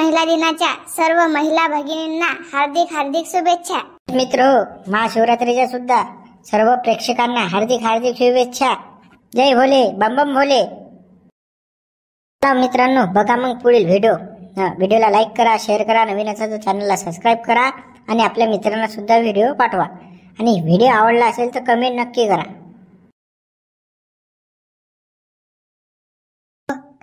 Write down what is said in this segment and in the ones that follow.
महिला दिनाच्या सर्व महिला भगिनींना हार्दिक हार्दिक शुभेच्छा। मित्र, महाशिवरात्रीच्या सुद्धा सर्व प्रेक्षकांना हार्दिक हार्दिक शुभेच्छा। जय भोले, बम बम भोले। मित्रांनो, बघा मग पुढील व्हिडिओला लाईक करा, शेअर करा, नवीन असेल तर चॅनलला सबस्क्राईब करा आणि आपल्या मित्रांना सुद्धा व्हिडिओ पाठवा। आणि व्हिडिओ आवडला असेल तर कमेंट नक्की करा।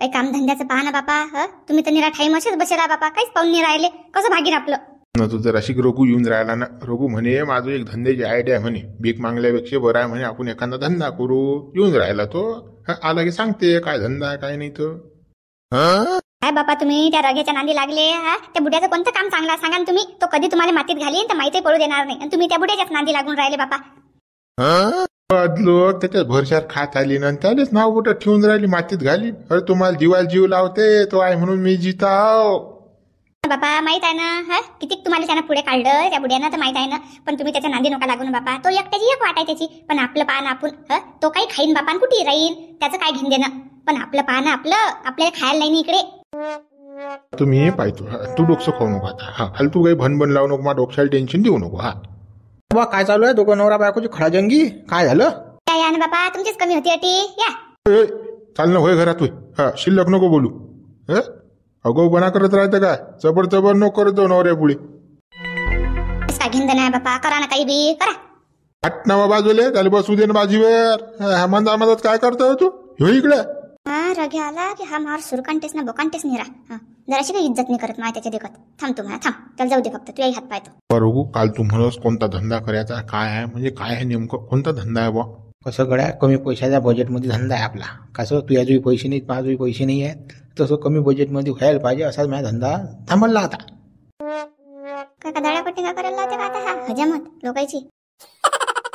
काही कामधंद्याचं पहा ना बापा। तुम्ही तर निरा टाइम असेच बसेला बापा, काहीच पाहून नाही राहिले। कसं भागीन आपलं? तू जर अशी रघु येऊन राहिला ना, रघु म्हणे माझं एक धंद्याची आयडिया म्हणे, भीक मागल्यापेक्षा बरं आहे म्हणे, आपण एखादा धंदा करू। येऊन राहिला तो, आला की सांगते काय धंदा आहे काय नाही तो। काय बापा तुम्ही त्या रघ्याच्या नांदी लागले? त्या बुड्याचं कोणतं काम चांगलं सांगा ना तुम्ही? तो कधी तुम्हाला मातीत घालीन तर माहिती पडू देणार नाही, आणि तुम्ही त्या बुड्याच्याच नांदी लागून राहिले बापा। लोक त्याच्यात भरशार खात आली ना, त्यालाच नाव कुठं ठेवून राहिली, मातीत घाली। अरे तुम्हाला जीवाला जीव लावते तो आहे म्हणून मी जिताव बापा। माहित आहे ना किती तुम्हाला त्यानं पुढे काढलं त्या बुड्यानं, तर माहित आहे ना। पण तुम्ही त्याच्या नांदी नका लागून बापा। तो एकट्याची एक वाट आहे त्याची, पण आपलं पान आपण तो काही खाईन बापा, कुठे राहीन त्याचं काय घेऊन देणं। पण आपलं पान आपल्याला खायला नाही इकडे। तुम्ही पाहतो, तू डोकं खाऊ नको आता। फालतू काही भनभन लावू नको, डोक्याला टेन्शन देऊ नको। बाबा काय चालू आहे? दोघं नवरा बायकोची खडाजंगी काय झालं? काय या ना बापा, तुमचीच कमी होती अटी या। चाल ना, होय घरात होय। शिल्लक नको बोलू। अगोपणा करत राहतं काय? चबर चबर नको करत जाऊ नवऱ्या पुढे। काय घेऊन देणार बापा, करा ना काही बी करा। हट ना बाजूले, त्याला बसू दे ना बाजीवर। मधात काय करतोय तू? हो इकडे। रघ्या आला की हा मार सुरकांटेस ना बोकांटेस निरा। जराशी काही इज्जत नाही करत माय त्याच्या देखत। थांब तू थांब, त्याला जाऊ दे फक्त, तू हात पाहतो बरोबर। काल तू म्हणस कोणता धंदा करायचा, काय आहे म्हणजे काय आहे नेमकं, कोणता धंदा आहे बा? कसं गड्या, कमी पैशाच्या बजेटमध्ये धंदा आहे आपला। कसं तुझ्याजवळ पैसे नाहीत, माझ्याजवळ पैसे नाही आहेत, तसं कमी बजेटमध्ये व्हायला पाहिजे असाच माझा धंदा थांबवला आता। काय दाड्यापट्टी का करायला लावते का आता? हा हजामत लोकांची।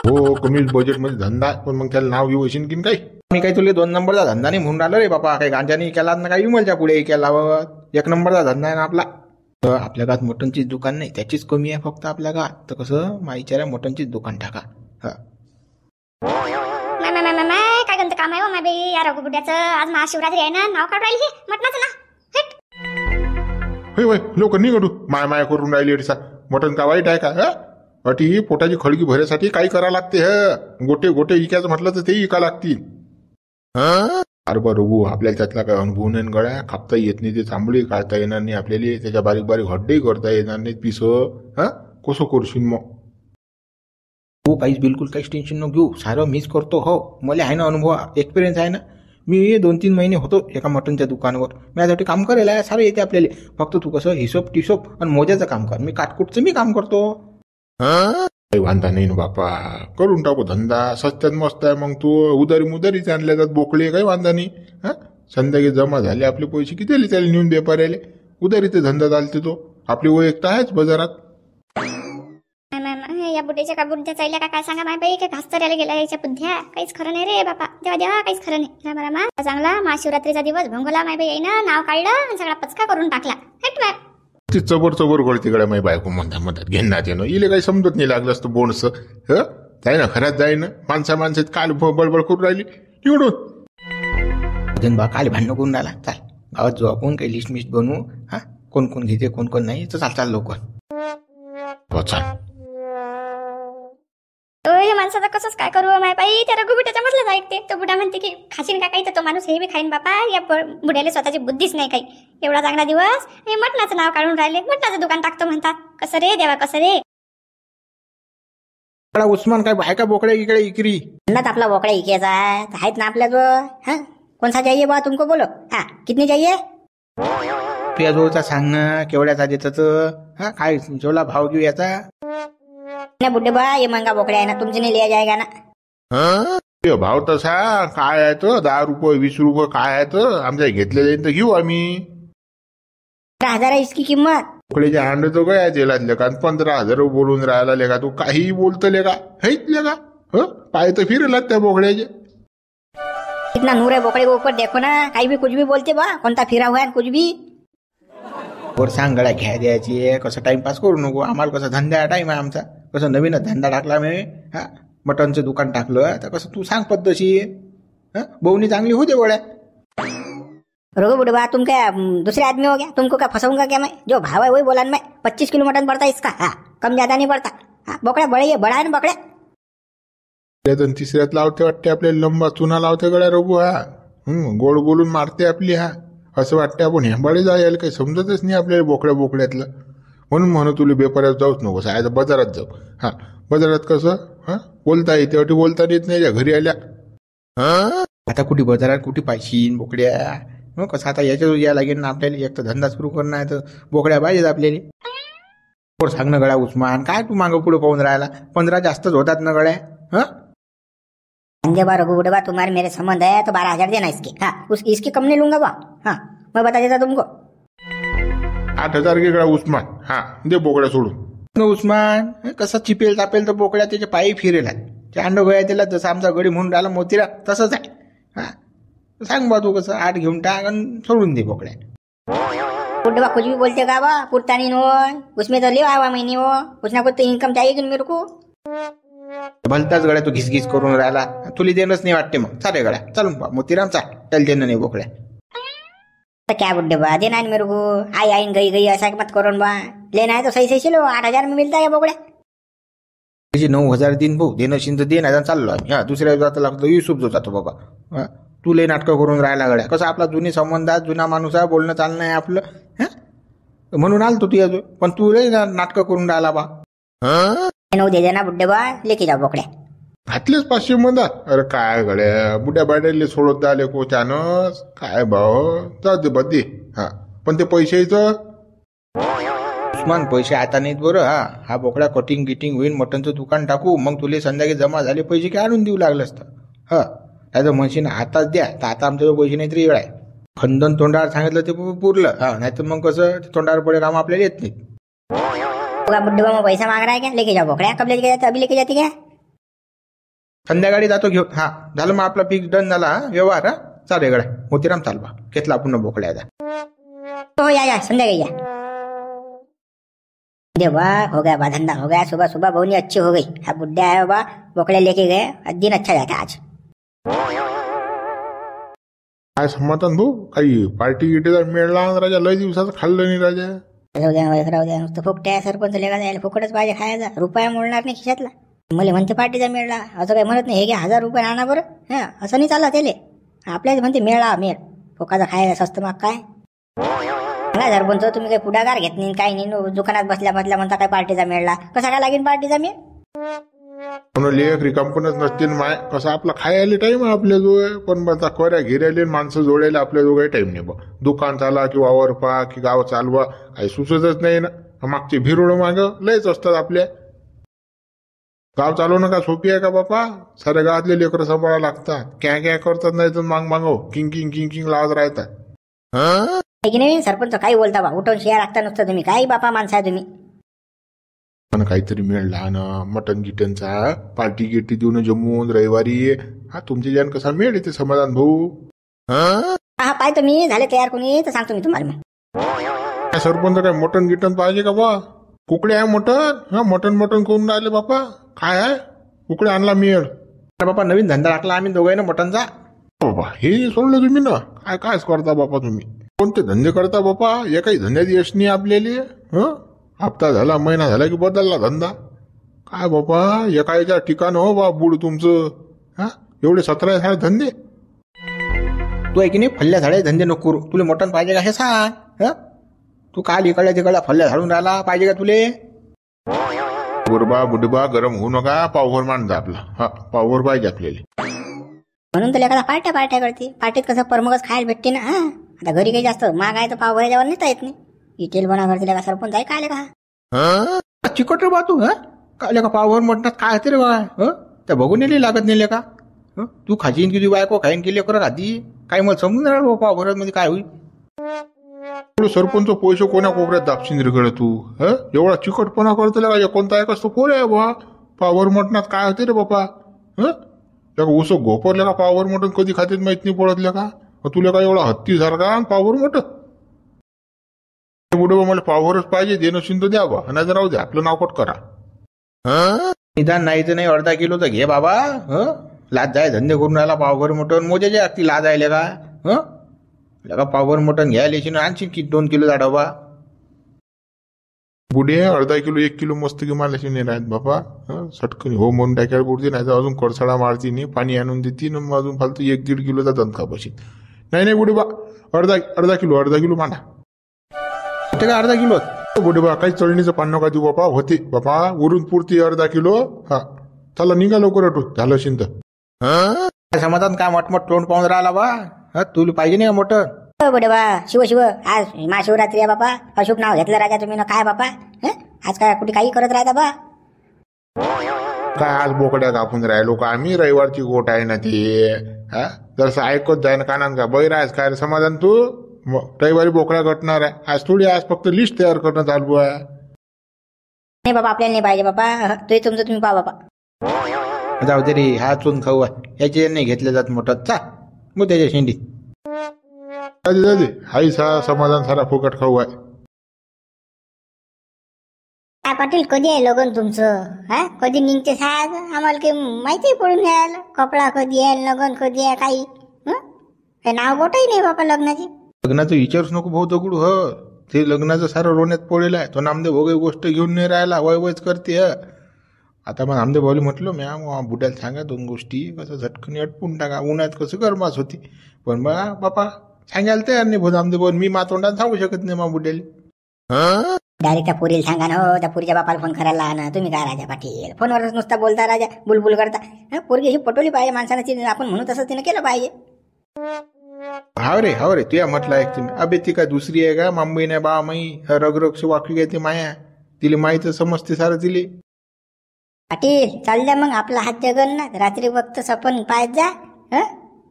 हो, कमी बजेटमध्ये धंदा आहे, पण मग त्याला नाव घेऊ असेल की काही? मी काही तुला 2 नंबरचा धंदा नाही म्हणून राहिलो रे बापा। काही गांजानी केला ना, काही विमलच्या पुढे केला। 1 नंबरचा धंदा आहे ना आपला। आपल्या गावात मटनचीच दुकान नाही, त्याचीच कमी आहे फक्त आपल्या गावात। तर कसं माईच्याला मटनचीच दुकान टाका। काय गंत काम आहे हो माय या रघुबुड्याचं? आज महाशिवरात्री आहे ना, नाव काढून राहिली हे मटणाचं ना। होय लोक निघडू माय करून राहिली अडीसा। मटन का वाईट आहे का? अटी पोटाची खळगी भरायसाठी काही करा लागते। गोटे गोटे इकायचं म्हटलं तर ते इका लागतील। अरे बरोबर, आपल्याला त्यातला काय अनुभव नाही गळ्या। कापता येत नाही, ते चांबडी काढता येणार नाही आपल्याला, त्याच्या बारीक बारीक हड्डेही करता येणार नाहीत पिस। कसं करशील मग? हो, बिलकुल काहीच टेन्शन नको घेऊ, सारं मीच करतो। हो, मला आहे ना अनुभव, एक्सपिरियन्स आहे ना। मी 2-3 महिने होतो एका मटनच्या दुकानावर, माझ्यासाठी काम करायला आहे, सारं येते आपल्याला। फक्त तू कसं हिशोब टिशोब आणि मोजाचं काम कर, मी काटकुटचं मी काम करतो। काही वांधा नाही ना बापा, करून टाकू धंदा, स्वस्तात मस्त आहे। मग तू उदारीच आणल्या जात बोकळे, काही वांधा नाही। संध्याकाळी जमा झाले आपले पैसे किती त्याला नेऊन बेपाऱ्याले, उदारीचे धंदा चालते तो। आपली ओळख तर आहेच बाजारात। या बुड्याच्या का बुड्या चालल्या का काय सांगा माय बाई, काय घास्तऱ्याला गेला याच्या बुद्ध्या। काहीच खरं नाही रे बापा, देवा काहीच खरं नाही। बरा चांगला महाशिवरात्रीचा दिवस भंगोला माय बाई येईना, नाव काढलं आणि सगळा पचका करून टाकला। ती चबर गळती गड्या माई बायको म्हणतात घेण्यात येणं, इले काही समजत नाही लागलं असतं बोनस। जाय ना घरात जाय ना, माणसात काल बडबड करून राहिली निवडून बा। काल भांडण करून राहिला, चाल गावात जो आपण काही लिस्ट बनवू। कोण कोण घेते कोण कोण नाही, तर चाल लवकर चाल। माणसाचं कसंच काय करू माय बाई, त्या रघुबुड्याच्या म्हटलं ऐकते। तो बुडा म्हणते की खाशीन का काही, तर तो माणूस हे बी खाईन बापा। या बुड्याला स्वतःची बुद्धीच नाही काही। एवढा चांगला दिवस हे मटणाचं नाव काढून राहिले, मटणाचं दुकान टाकतो म्हणतात। कसं रे देवा, कसं रे? उस्मान काय बायका बोकड्या इकडे इकरी धंदा आपला बोकड्या इकायचा आहेत ना आपल्याजवळ। कौन सा चाहिए बा तुमको, बोलो। कितनी चाहिए? तुझ्याजवळचा सांग ना, केवढ्याचा देतं? काय जेवढा भाव घेऊ याचा? बुड्ढे बा, ये महंगा बोकड्या आहे ना, तुमचे नाही लिया जाएगा ना। भाव तसा काय आहे तो? 10 रुपये 20 रुपये काय आहे तो? आमच्या घेतले जाईल तर घेऊ आम्ही। 15,000 है इसकी किंमत। बोकड्याचे अंडे तो काय जेलातले का? 15,000 बोलून राहिला लेका तू, काही बोलतो लेका? हेच लेका पाय तर फिरला त्या बोकड्याचे। कितना नूर है बोकड़े के ऊपर, देखो ना, काही भी कुछ भी बोलते बा, कोणता फिरा हुआ है कुछ भी। वर सांग गळ्या घ्या द्यायची, कसं टाइमपास करू नको। आम्हाला कसं धंदा टाइम आहे आमचा, कसं नवीन धंदा टाकला मी। मटनचं दुकान टाकलं, तर कसं तू सांग पद्धतशीर। बहुनी चांगली होते गोळ्या। रोगो बुढ़वा तुम क्या दूसरे आदमी हो गया? तुमको क्या फंसाऊंगा क्या मैं? जो भाव है वही बोला ना मैं। 25 किलो मटन पड़ता है इसका। हाँ, कम ज्यादा नहीं पड़ता। हाँ, बोकड्या बड़े ये बड़ा है ना बोकड्या। त्यातून तिसऱ्यात लावते वाटते आपल्याला लंबा चुना लावते गड्या रघु हा. गोड बोलून मारते आपली हा. असं वाटते आपण हेंबाळे जायला काही समजतच नाही आपल्याला बोकड्यातलं. म्हणून म्हणून तुला बेपर्यात जाऊच नको, सायचं बाजारात जाऊ. हा, बाजारात कसं हा बोलता येते वाटी बोलता येत नाही घरी आल्या. हा, आता कुठे बाजारात कुठे पाहिशीन बोकड्या? मग कसं आता याच्यावर या लागेल ना आपल्याला. एक तर धंदा सुरू करणार आहे तर बोकड्या पाहिजेत आपल्याला. पोर सांग ना गड्या उस्मान, काय तू मागं पुढे पाहून राहिला? 15 जास्तच होतात ना गड्या. हा, संजय बा रघु बुढ़वा तुम्हारे मेरे संबंध है तो 12,000 देना इसके। हाँ, इसकी कम नहीं लूंगा बा। हाँ, मैं बता देता तुमको। 8,000 घे गड्या उस्मान. हा, दे बोकड्या सोडून. न उस्मान कसं चिपेल तापेल तर बोकड्या त्याच्या पायी फिरेल. ते अंड गोया त्याला जसं आमचा गडी म्हणून राहिला मोतीरा तसंच आहे. हा, सांग बा तू कसं 8 घेऊन टाक आणि सोडून दे बोकड्या. बुढ़वा कुछ भी बोलते का बा, पुरता नहीं हो उसमें तो ले आवा महीने हो, कुछ ना कुछ तो इनकम चाहिए मेरे को। भलताच गड्या तू घिसघिस करून राहिला. तुला देणंच नाही वाटते मग. चाले गड्या चालून बा मोतीराम चाल. त्याला देणं नाही बोकड्या. तो क्या बुड्ढे बा देना है मेरे को। आई गई गई ऐसा मत करो बा। लेना है तो सही सही लो। 8,000 में मिलता है बोकड्या। त्याची 9,000 दिन भाऊ देणं शिन तर दे ना चाललो आम्ही. हा, दुसऱ्या जाता लागतो युसुफ जो जातो बाबा. हा, तू लय नाटकं करून राहिला गड्या. कसं आपला जुनी संबंधात जुना माणूस आहे, बोलणं चालणं आहे आपलं. हा, म्हणून आलतो तू अजून, पण तू लय नाटकं करून राहिला बा. 9 दे देना बुड्ढे बा, लेके जाओ बोकड्या. घातलेच 500 मधात. अरे काय गड्या बुड्या बाड्याले सोडत द्याले कोचानच. काय भाऊ जाऊ दे बदे. हा, पण ते पैशाचं उस्मान पैसे आता नाहीत बरं. हा बोकड्या कटिंग गिटिंग होईन, मटनचं दुकान टाकू, मग तुले संध्याकाळी जमा झाले पैसे काय आणून देऊ लागलं असतं. हा, त्याचं म्हणशील आताच द्या तर आता आमच्याजवळ पैसे नाही तरी वेळ आहे. खंदन तोंडावर सांगितलं ते पुरलं. हा, नाही तर मग कसं तोंडावर पडे काम आपल्याला येत नाही. बुड्ढे बा मैं पैसा मांग रहा है क्या? लेके जाओ बोकड्या। कब लेके जाते? अभी लेके जाते क्या? संध्याकाळी जातो घेऊन. हा, झालं मग आपला फिक्स डन झाला व्यवहार. हा, चालेल गड्या मोतीराम चाल बा. घेतला पुन्हा बोकड्याचा. तो या संध्याकाळी या. देवा हो गया बा, धंधा हो गया। सुबह सुबह बहुनी अच्छी हो गई। हाँ, बुड्ढा है बा, बोकड़े लेके गए, दिन अच्छा जाता आज। काय समाधान भाऊ, काही पार्टी गिटीचा मिळला राजा? लय दिवसाचं खाल्लं नाही राजा. राहू द्या नुसतं फुकट्या. सरपंच लेगा जायला फुकटच पाहिजे खायचा. रुपया मोडणार नाही खिशातला. मला म्हणते पार्टीचा मिळला, असं काही म्हणत नाही. हे घ्या 1,000 रुपये आणा बरं. हा, असं नाही चालला त्याले. आपल्याला म्हणते मेळा मेळ. फुकाचा खायला स्वस्त मग काय सांगा सरपंच. तुम्ही काही पुढाकार घेत नाही काही नाही. दुकानात बसल्या म्हणता काय पार्टीचा मिळला. कसा काय लागेल पार्टीचा मेळ? म्हणून लेख रिकामपणच नसते ना माय. कसं आपला खायला टाइम आहे आपल्या जवळ, पण आता कोऱ्या घेऱ्याले माणसं जोडायला आपल्या जवळ काही टाइम नाही बा. दुकान चाला की वावर पा की गाव चालवा काही सुचतच नाही ना. मागचे भिरोड माग लयच असतात आपल्या. गाव चालवणं का सोपी आहे का बापा? साऱ्या गावातले लेकरं सांभाळा लागतात. क्या करतात नाही तर मागो किंग किंग किंग किंग लावत राहतात. हा, की नाही सरपंच काही बोलता बा. उठून शिया लागता नुसतं तुम्ही. काही बापा माणसा आहे तुम्ही. पण काहीतरी मिळला ना मटन गिटनचा. पार्टी गिटी देऊन जमून रविवारी. हा, तुमच्या ज्यान कसा मिळेल ते समाधान भाऊ. हा, पाहतो मी. झाले तयार कोणी तर सांगतो मी तुम्हाला मग. सरपंच काय मटन गिटन पाहिजे का बा? कुकडे आहे मटन. हा, मटन करून राहिले बापा. काय आहे कुकडे आणला मिळ. बापा नवीन धंदा टाकला आम्ही दोघांना मटनचा. बाबा हे सोडलं तुम्ही ना. कायच करता बापा तुम्ही? कोणते धंदे करता बापा? एकाही धंद्यात यश नाही आपल्याला. हप्ता झाला महिना झाला की बदलला धंदा. काय बापा एका ठिकाण हो बा बुड तुमचं. हा, एवढे 17 साडे धंदे. तू आहे की नाही फल्ल्या झाडे धंदे नको करू. तुला मटण पाहिजे का हे सांग. तू काल इकडल्या तिकडल्या फल्ल्या झाडून राहिला. पाहिजे का तुले? बुडबा बुडबा गरम होऊ नका. पावभर मांडता आपला. हा, पावभर पाहिजे आपल्याला. म्हणून तर एखादा पार्ट्या करते. पार्टीत कसं परमगच खायला भेटते ना. हा, आता घरी काही जास्त महाग आहे तर पाव भरायच्यावर नेता येत नाही. इटेल बना करते का सरपंच आहे काय का? चिकट रे बा तू. काय का पावभर मटणात काय होते रे बा? त्या बघून नेली लागत नाही का? तू खाजीन की तू बायको खाईन की लेकर आधी काय मला समजून राहिलं पावभरात मध्ये काय होईल? सरपंच पैसे कोण्या कोपऱ्यात दापशीन रे तू? एवढा चिकटपणा करतो का? कोणता एक असतो पोर आहे बा. पावर मटणात काय होते रे बापा? उस घोपरल्या का पावर मटण कधी खात्यात माहित नाही पडतल्या का? तुला काय एवढा हत्ती सारखा पावर मटण? बुडबा मला पावरच पाहिजे. देणं शिंद द्या बा. नाही तर राहू द्या. आपलं नाव कट करा. निदान नाही तर नाही 1/2 किलो तर घे बाबा. लाज जाय धंदे करून राहिला पावभर मटण मोजे लागती लाज आहे का? लगा पावर मटन घ्यायला येशील आणशील की 2 किलोचा डबा. बुडे अर्धा किलो 1 किलो मस्त की मला नाही राहत बापा. सटकन हो म्हणून टाकायला पुरते, नाही तर अजून कडसडा मारती नाही, पाणी आणून देते ना, मग अजून फालतू 1-1.5 किलोचा दणका बशीत. नाही बुडे बा, अर्धा किलो मांडा. ते का अर्धा किलो? बुडे बा काही चळणीचं पान नका देऊ बापा, होते बापा उरून पुरती अर्धा किलो. हा चला निघा लवकर अटून, झालं असेल तर. काय समाधान काय मटमट तोंड पाहून राहिला बा. तुला पाहिजे नाही का मटन? हो बुडे बा, शिव आज महाशिवरात्री आहे बापा. अशुभ नाव घेतलं राजा तुम्ही ना, काय बापा आज काय कुठे काही करत राहता बा? काय आज बोकड्या कापून राहिलो का आम्ही? रविवारची गोट आहे ना ती. हा जसं ऐकत जाय ना कानान का बैर आहेस काय रे समाधान तू? रविवारी बोकड्या कटणार आहे आज थोडी, आज फक्त लिस्ट तयार करणं चालू आहे. नाही बाबा, आपल्याला नाही पाहिजे बापा. तुमचं तुम्ही पहा बापा. जाऊ दे रे, हा चून खाऊ आहे, याचे नाही घेतले जात मटन. चा मग त्याच्या शेंडी जाऊ हाई समाधान सारा फुकट खाऊ आहे. काय पाटील कधी आहे लग्न तुमचं? हा कधी निघते साहेब? आम्हाला काही माहिती पडून राहिलं. कपडा कधी आहे, लग्न कधी आहे, काही हे नाव गोटही नाही बापा लग्नाची. लग्नाचं विचारूच नको भाऊ दगडू. ते लग्नाचं सारं रोण्यात पडलेलं आहे. तो नामदेव भोगे गोष्ट घेऊन नाही राहिला, वयच करते. आता मग नामदेव भाऊला म्हटलं मॅम बुड्याला सांगा 2 गोष्टी, कसं झटकन अटपून टाका, उन्हात कसं गरमास होती. पण बा बापा सांगायला तयार नाही भाऊ नामदेव भाऊ. मी तोंडात सांगू शकत नाही मा बुड्याला. डायरेक्ट त्या पोरीला सांगा ना हो, त्या पोरीच्या बापाला फोन करायला ना. तुम्ही काय राजा पाटील फोनवरच नुसता बोलता राजा, बुलबुल करता. पोरगी अशी पटवली पाहिजे माणसानं, आपण म्हणू तसं तिनं केलं पाहिजे. हाव रे तुया म्हटलं ऐक तुम्ही. अबे ती काय दुसरी आहे का? मांबई नाही बा माई रगरगशी वाकली काय ती माया. तिला माहित समजते सारं तिले. पाटील चाल द्या मग आपला हात जगन्नाथ. रात्री फक्त सपन पाहत जा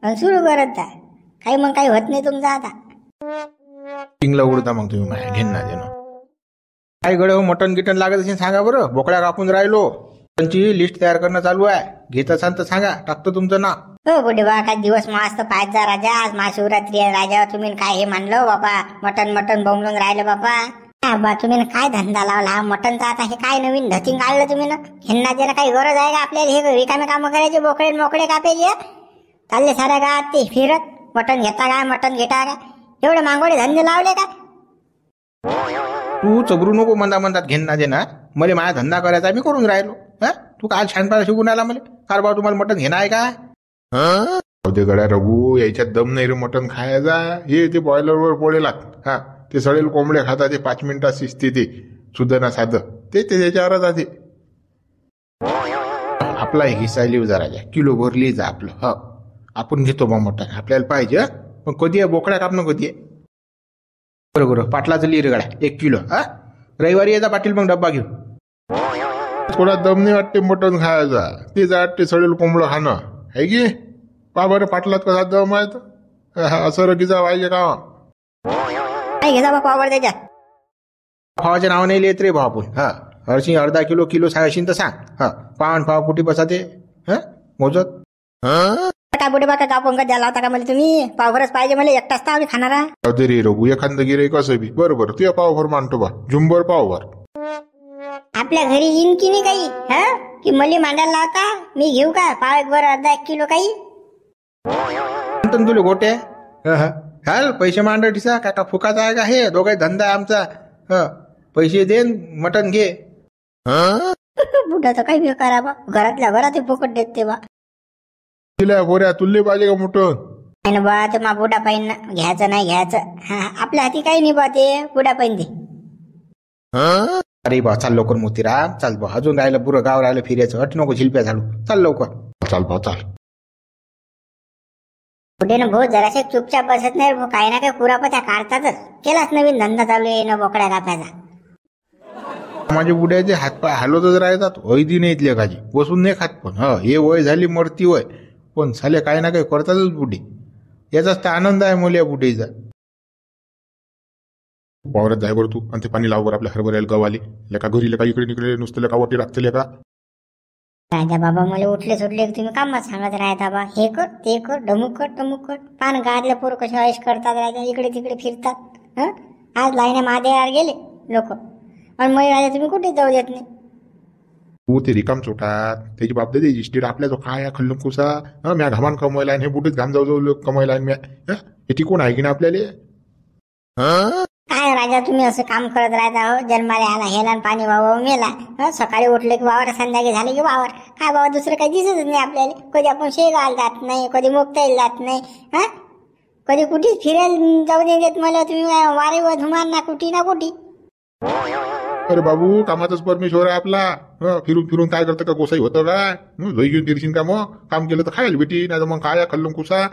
आणि सुरू करत जा. काही मग काही होत नाही तुमचं आता. पिंगला उडता मग तुम्ही माया घेण ना देणं. काय गड मटन गिटन लागत असेल सांगा बरं. बोकड्या कापून राहिलो, त्यांची लिस्ट तयार करणं चालू आहे. घेत असाल तर सांगा, टाकतो तुमचं नाव. हो बुढे बा, काय दिवस मस्त पाहत जा राजा. आज महाशिवरात्री आहे राजा. तुम्ही काय हे मानलं बापा? मटन बोंबलून राहिलं बापा. बा तुम्ही काय धंदा लावला हा मटनचा? आता हे काय नवीन धचिंग काढलं तुम्ही ना? ह्यांना ज्याला काही गरज आहे का आपल्याला हे रिकामे कामं करायचे? बोकडे मोकडे कापायचे चालले साऱ्या गावात ते फिरत. मटन घेता का, मटन घेता का? एवढे मांगोडे धंदे लावले का? तू चबरू नको म्हणतात घेण ना देणार. मला माझा धंदा करायचा मी करून राहिलो. तू काल छानपणा शिकून आला मला. कार बा तुम्हाला मटन घेणं आहे का? ते गड्या रघू याच्यात दम नाही रे मटन खायचा. हे ते बॉयलरवर पोळेला हा ते सडेल कोंबड्या खाता, ते 5 मिनिटात शिजते, ते सुद्धा साधं ते त्याच्यावर जाते. आपला हिस्सा लिव जरा किलो भरली जा आपलं. आपण घेतो बा मटन, आपल्याला पाहिजे. पण कधी आहे बोकड्या कापणं कधी आहे? बरोबर पाटलाचं लिहिर गड्या 1 किलो. रविवारी येता पाटील मग डब्बा घेऊ. थोडा दम नाही वाटते मटन खायचा. ते वाटते सडेल कोंबडं खाणं आहे की. पा बरं पाटलात कसा दम आहे तर असं रगीचा पाहिजे का? काय घेता बापा आवड त्याच्यात? भावाच्या नाव नाही लिहित रे भाव आपण. हरशी अर्धा किलो सांगशील तर सांग. पावन पाव कुठे बसा ते मोजत. काय बुढे बा, काय कापून का द्यायला होता का मला तुम्ही? पावभरच पाहिजे मला, एकटाच तर आम्ही खाणार आहे. अरे रे रघु एखादं गिरे कसं बी बरोबर तुझ्या पावभर मानतो बा. झुंबर पावभर आपल्या घरी येईन की नाही काही? की मले मांडायला लावता? मी घेऊ का पाव 1 वर अर्धा 1 किलो काही? तुला गोटे हाल पैसे मांड ठिसा का फुकाचा आहे का? हे दोघाही धंदा आहे आमचा. पैसे देन मटन घे. बुढा तर काही बेकार बा, घरातल्या घरात फुकट देत ते बा. तिला बोऱ्या तुल्ले पाहिजे का मटन? नाही ना बा, ते मा बुडा पाहिजे घ्यायचं नाही घ्यायचं. आपल्या हाती काही नाही बा, ते बुडा पाहिजे. अरे बा चाल लवकर मोतीराम, चाल बा. अजून राहिलं पुरं गाव राहिलं फिरायचं. हट नको झिलप्या झाडू. चाल लवकर. चाल भाऊ चाल. पुढे ना भाऊ जराशे चुपचाप बसत नाही भाऊ. काही ना काही कुरापत्या काढतातच. केलाच नवीन धंदा चालू आहे ना बोकड्या कापायचा. माझ्या बुड्याचे हातपाय हलवतच राहतात. वैदी नाहीत लेखाची, बसून नाही खात. पण हे वय झाली मरती वय, पण साले काही ना काही करतातच बुढे. याचाच तर आनंद आहे मला या बुढेचा. वावरात जाय बरं तू आणि ते पाणी लाव बरं आपल्या हरभऱ्याला गवाले. लेका घरी लेका इकडे निकडे नुसतं लेका वरती लागते लेका. राजा बाबा मला उठले सुटले तुम्ही कामात सांगत राहता बा. हे कर ते कर, ढमुक कर. पान गाडले पोर कसे आयुष करतात राजा, इकडे तिकडे फिरतात. आज लाईने महादेवावर गेले लोक आणि मग राजा तुम्ही कुठे जाऊ देत नाही. तू ते रिकाम चोटात त्याची बाप दे इस्टेट आपल्या जो काय खल्लम कुसा म्या घामान कमवायला हे बुटीत घाम जाऊ जाऊ कमवायला म्या हे टिकून आहे की ना आपल्याला. काय राजा तुम्ही असं काम करत राहता हो. जन्माला आला हेला पाणी वावर मेला. सकाळी उठले की वावर, संध्याकाळी झाले की वावर. काय बाबा दुसरं काही दिसतच नाही आपल्याला. कधी आपण शेगावला जात नाही, कधी मुक्ताईला जात नाही, कधी कुठेच फिरायला जाऊ नाही देत मला तुम्ही. वारेवर धुमान ना कुठी ना कुठी. अरे बाबू कामाचाच परमेश्वर आहे आपला. फिरून फिरून काय करतं का गोसाई होतं काय. जोई घेऊन फिरशील का मग. काम केलं तर खायला भेटी, नाही तर मग काय खल्लम कुसा.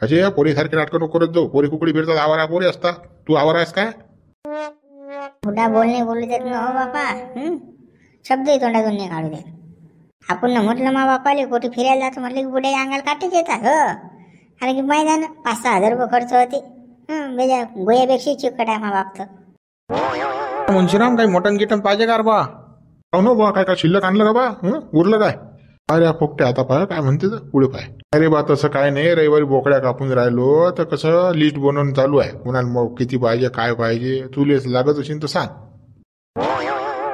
असे पोरीसारखे नाटकं नको करत जाऊ. पोरी कुकडी फिरतात, आवारा पोरी असतात. तू आवारा आहेस काय. कुठा बोलणे बोलू देत ना हो बापा. शब्दही तोंडातून नाही काढू देत. आपण म्हटलं मा बापाले कुठे फिरायला जातो म्हटलं की बुड्या अंगाला काटेच येतात. अरे की मैदान 5-6 हजार रुपये खर्च होते. बेजा गोयापेक्षा चिकट आहे मा बाप तर. मुंशीराम काही मटण गिटन पाहिजे का बा. हो ना बा. काय शिल्लक आणलं का बा. उरलं काय. अरे फोकटे आता पाय काय म्हणते पुढे पाय. अरे बा तसं काय नाही. रविवारी बोकड्या कापून राहिलो तर कसं लिस्ट बनवून चालू आहे. कुणाला मग किती पाहिजे काय पाहिजे तुलेच लागत असेल तर सांग.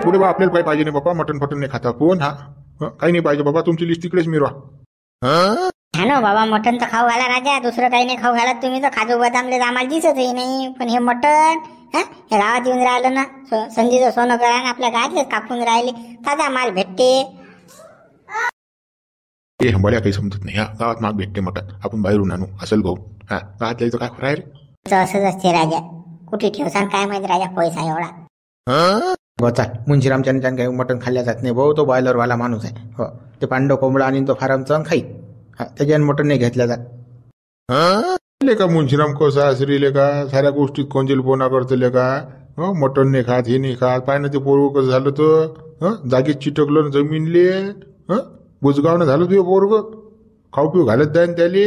पुढे बा आपल्याला काही पाहिजे नाही बाबा. मटण फटण नाही खाता कोण. काही नाही पाहिजे बाबा. तुमची लिस्ट तिकडेच मिरवा. हा ना बाबा. मटण तर खाऊ घाला राजा. दुसरं काही नाही खाऊ घालत तुम्ही तर. काजू बदामले आम्हाला दिसतही नाही. पण हे मटण हे गावात येऊन राहिलं ना. संजीचं सोनं करा आपल्या गावातलेच कापून राहिले. ताजा माल भेटते. हे मला काही समजत नाही. गावात माग भेटते मटण. आपण बाहेरून आणू असेल भाऊ. गावात जायचं काय खरं आहे रे. असंच असते राजा. कुठे ठेवसान काय माहित राजा पैसा एवढा. चाल मुंशीरामच्या काही मटण खाल्ल्या जात नाही भाऊ. तो बॉयलर वाला माणूस आहे. हो ते पांडव कोंबडा आणि तो फार्मचा खाई. त्याच्याने मटण नाही घेतल्या जात. का मुंशीराम कसा असरी का साऱ्या गोष्टीत कोंजेलपणा करतले का. मटण नाही खात हे नाही खात. पाय ना ते पोरग कसं झालं तर. जागेत चिटकलं जमीनले. बुजगावनं झालं तुझे पोरग. खाऊ पिऊ घालत जाईन त्याले.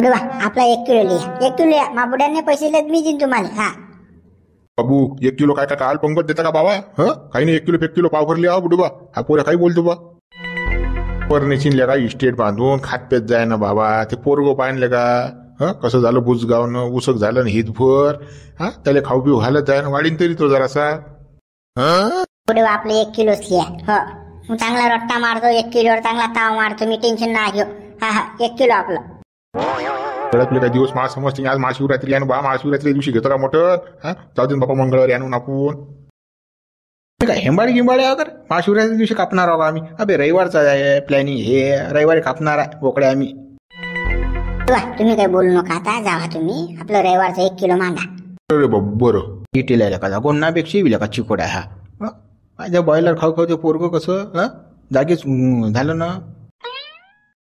आपला 1 किलो लिहा. 1 किलो लिहा. मा बुड्याने पैसे देत मी देईन तुम्हाला. बाबू 1 किलो काय काल पंगत देता का बाबा. काही नाही 1 किलो 1 किलो पाव भरले बुडूबा. हा पोऱ्या काही बोलतो बा. परनेशीनले का इस्टेट बांधून खातपेत जाय ना बाबा. ते पोरगो पाहिलं का. कसं झालं बुजगावनं. उसक झालं हितभर. त्याला खाऊ पिऊ घालत जाय ना. वाढीन तरी तो जरासा. पुढे आपले 1 किलोच लिहा. चांगला रट्टा मारतो. 1 किलोवर चांगला ताव मारतो मी. टेन्शन ना घेऊ. 1 किलो आपलं. आपले काही दिवस मला समजते. आज महाशिवरात्री आहे बा. महाशिवरात्री दिवशी घेतो का मोठं. जाऊ दे बाबा मंगळवारी आणून आपण. काय हेंबाडी गिंबाडी अगर महाशिवरात्री दिवशी कापणार आहोत आम्ही. अबे रविवारचा आहे प्लॅनिंग. हे रविवारी कापणार आहे बोकड्या आम्ही. तुम्ही काही बोलू नका आता. जावा तुम्ही. आपलं रविवारचं 1 किलो मागा. अरे बाबा बरं. इटेला का गोन्नापेक्षा विला का चिकोड आहे. माझ्या बॉयलर खाऊ खाऊ ते पोरग कसं जागीच झालं ना.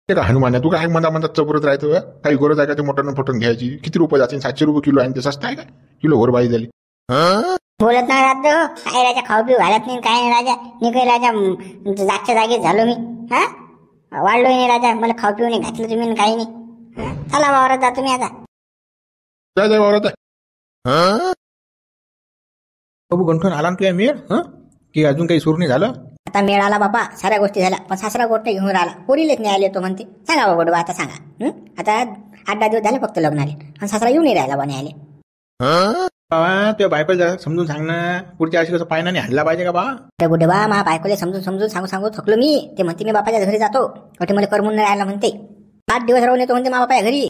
ते का हनुमान तू काय मनात चपरत राहतो. काही गरज आहे का ते मटण फटण घ्यायची. किती रुपये जाते. 700 रुपये किलो आहे. ते स्वस्त आहे का किलो भर बाई झाली. बोलत नाही राजा. काय राजा खाऊ पिऊ घालत नाही काय नाही राजा. मी काही राजा जागच्या जागेत झालो मी. वाढलोय नाही राजा. मला खाऊ पिऊ नाही घातलं तुम्ही काही नाही. चला वावरात जा तुम्ही आता. जाय वावरात आहे. बाबू गंठन आला तुझ्या मेळ की अजून काही सुरू नाही झालं. आता मेळ आला बाबा. साऱ्या गोष्टी झाल्या. पण सासरा गोष्ट घेऊन राहिला. पोरीलेच नाही आले तो म्हणते. सांगा बाबा गोडवा आता सांगा. आता 8-10 दिवस झाले फक्त लग्न आले. आणि सासरा येऊन नाही राहिला बने आले. तुझ्या बायको जरा समजून सांग ना. पुढच्या वर्षी कसं पायनाने हाणला पाहिजे का बा. ते गुडे बा मा बायकोले समजून सांगू थकलो मी. ते म्हणते मी बापाच्या घरी जातो. ते मला करमून नाही राहिला म्हणते. 8 दिवस राहून येतो म्हणते मा बापाच्या घरी.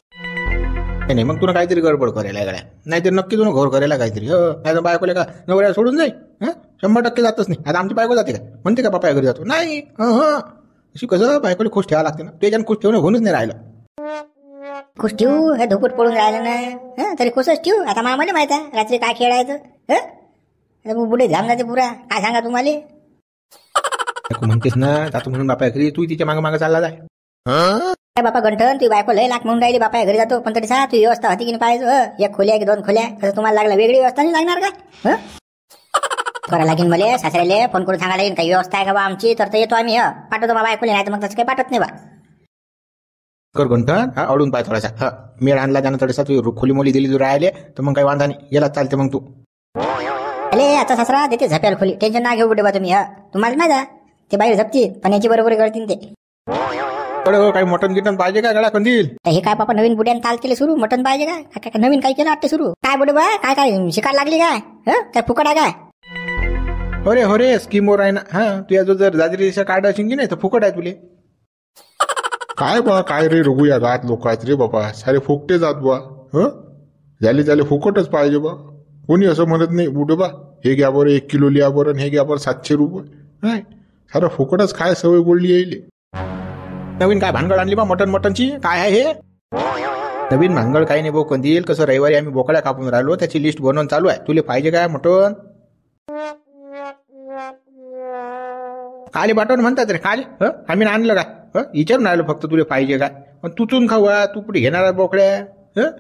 नाही मग तुला काहीतरी गडबड करायला गड्या. नाहीतर नक्की तुला घोर करायला काहीतरी. नाही तर बायकोले का नवऱ्याला सोडून जाईल. 100% जातच नाही. आता आमची बायको जाते का म्हणते का बापाच्या घरी जातो. नाही अशी कसं बायकोले खुश ठेवावं लागते ना. त्याच्यानं खुश ठेवणं होऊनच नाही राहिलं. खुश ठेवू. हे धोकट पडून राहिलं ना. तरी खुशच ठेवू. आता मला माहित आहे रात्री काय खेळायचं. बुडे झाम जाते पुरा. काय सांगा तुम्हाला. म्हणतेस ना जातो म्हणून बापाच्या घरी. तू तिच्या मागं चालला जाय. बापा गंठन तू बायको लय लाख म्हणून राहिली. बापाच्या घरी जातो. पण तरी सांगा तू व्यवस्था होती की नाही पाहिजे. 1 खोल्या की 2 खोल्या कसं तुम्हाला लागला. वेगळी व्यवस्था नाही लागणार काय. करायला लागेल मला. सासऱ्याला फोन करून सांगायला लागेल काही व्यवस्था आहे का बा आमची. तर येतो आम्ही. पाठवतो बाबा ऐकून. नाही तर मग तसं काही पाठवत नाही बा. कर गंठन अडून पाय थोडासा. मेळ आणला त्यानं थोडासा. तू खोली मोली दिली तू राहिले तर मग काही वांधा नाही. याला चालते मग तू. अरे आता सासरा देते झप्याला खोली. टेन्शन ना घेऊ बुडे बा तुम्ही. तुम्हाला माहिती ते बाहेर झपती पण याची बरोबर करतील ते. काही मटन गिटन पाहिजे का गळा कंदील. हे काय बापा नवीन बुड्यानं ताल केले सुरू. मटन पाहिजे काय. नवीन काय केलं वाटते सुरू. काय बुडे बा काय शिकायला लागली काय. काय फुकट आहे काय. हो रे स्कीमवर आहे ना. हा तुझ्या जो जर दादरीचं कार्ड असेल की नाही तर फुकट आहे तुले. काय बा काय रे रघु या गात लोक आहेत रे बाबा सारे फुकटे जात बा. त्याले फुकटच पाहिजे बा. कोणी असं म्हणत नाही बुडे बा हे घ्या बरं 1 किलो लिहा बरं हे घ्या बरं 700 रुपये. नाही सारं फुकटच काय सवय बोलली येईल. नवीन काय भानगड आणली बा मटनची काय आहे हे? नवीन भानगड काही नाही भाऊ. कधी येईल कसं रविवारी आम्ही बोकड्या कापून राहिलो त्याची लिस्ट बनवून चालू आहे. तुला पाहिजे काय मटन? काले पाठवून म्हणतात रे काले. आम्ही आणलं काय विचारून राहिलो फक्त तुला पाहिजे काय. पण तुचून खाऊ तू कुठे घेणार आहे बोकड्या?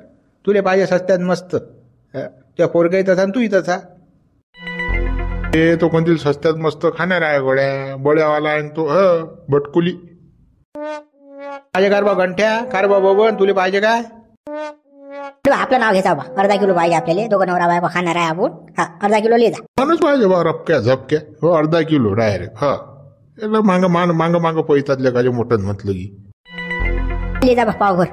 तुला पाहिजे सस्त्यात मस्त. त्या पोरगाही तसा तूही तसा. ते तो कोणतील सस्त्यात मस्त खाणार आहे गोळ्या बड्यावाला आहे तो बटकुली. पाहिजे कार बा गंठ्या कार बा बबन तुला पाहिजे काय? आपलं नाव घ्यायचा बा. अर्धा किलो पाहिजे आपल्याला. दोघं नवरा बायको खाणार आहे आपण. हा अर्धा किलो लिहा. माणूस पाहिजे बा रपक्या झपक्या. अर्धा किलो डायरेक्ट. मांग पैतात लेखाचे मटन म्हटलं की लिहा बा पावभर.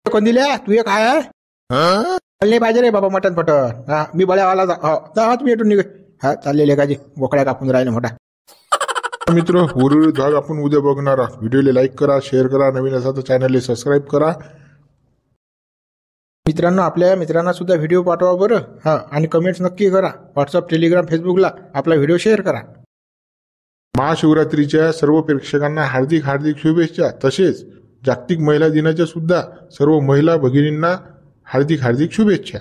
कोण दिल्या तू एक आहे? नाही पाहिजे रे बाबा मटन फटन. हा मी बळ्यावाला जा तुम्ही येतो निघ. हा चाललेले काजी बोकड्या कापून राहिले मोठा. मित्र उर्वरित भाग आपण उद्या बघणार. व्हिडिओला लाईक करा शेअर करा. नवीन असा तर चॅनलला सबस्क्राईब करा. मित्रांनो आपल्या मित्रांना सुद्धा व्हिडिओ पाठवा बरं. हा आणि कमेंट्स नक्की करा. व्हॉट्सअप टेलिग्राम फेसबुकला आपला व्हिडिओ शेअर करा. महाशिवरात्रीच्या सर्व प्रेक्षकांना हार्दिक हार्दिक शुभेच्छा. तसेच जागतिक महिला दिनाच्या सुद्धा सर्व महिला भगिनींना हार्दिक हार्दिक शुभेच्छा.